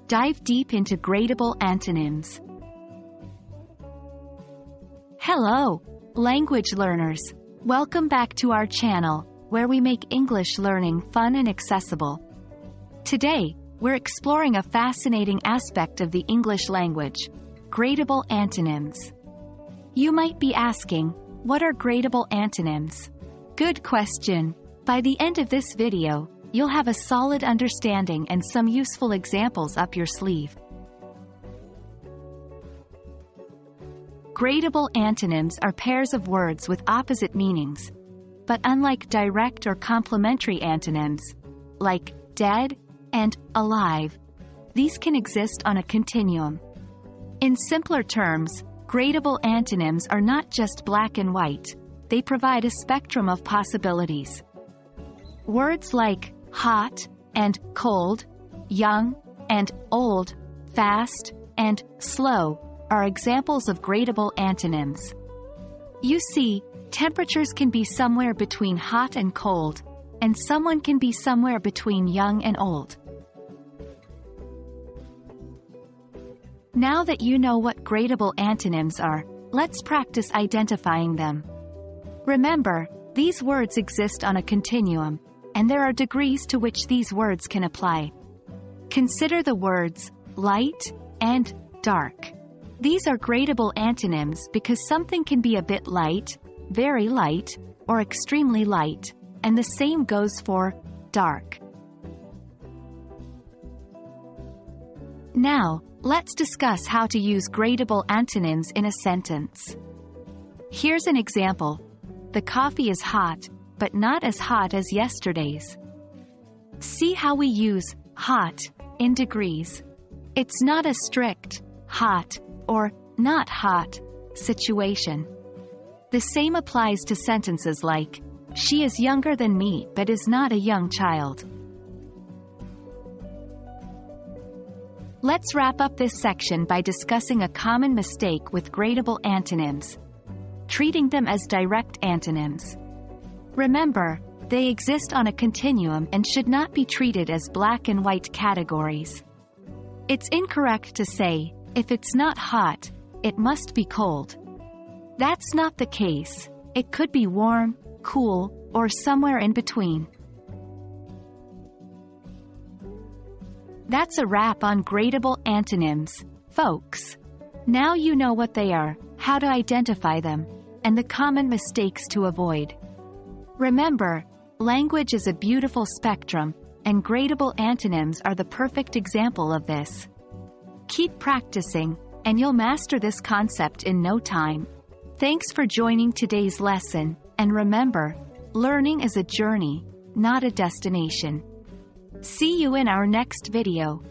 dive deep into gradable antonyms. Hello, language learners. Welcome back to our channel, where we make English learning fun and accessible. Today, we're exploring a fascinating aspect of the English language: gradable antonyms. You might be asking, what are gradable antonyms? Good question. By the end of this video, you'll have a solid understanding and some useful examples up your sleeve. Gradable antonyms are pairs of words with opposite meanings. But unlike direct or complementary antonyms, like dead and alive, these can exist on a continuum. In simpler terms, gradable antonyms are not just black and white, they provide a spectrum of possibilities. Words like hot and cold, young and old, fast and slow are examples of gradable antonyms. You see, temperatures can be somewhere between hot and cold, and someone can be somewhere between young and old. Now that you know what gradable antonyms are, let's practice identifying them. Remember, these words exist on a continuum, and there are degrees to which these words can apply. Consider the words light and dark. These are gradable antonyms because something can be a bit light, very light, or extremely light, and the same goes for dark. Now, let's discuss how to use gradable antonyms in a sentence. Here's an example. The coffee is hot, but not as hot as yesterday's. See how we use hot in degrees. It's not a strict hot or not hot situation. The same applies to sentences like, she is younger than me but is not a young child. Let's wrap up this section by discussing a common mistake with gradable antonyms: treating them as direct antonyms. Remember, they exist on a continuum and should not be treated as black and white categories. It's incorrect to say, if it's not hot, it must be cold. That's not the case. It could be warm, cool, or somewhere in between. That's a wrap on gradable antonyms, folks. Now you know what they are, how to identify them, and the common mistakes to avoid. Remember, language is a beautiful spectrum, and gradable antonyms are the perfect example of this. Keep practicing, and you'll master this concept in no time. Thanks for joining today's lesson, and remember, learning is a journey, not a destination. See you in our next video.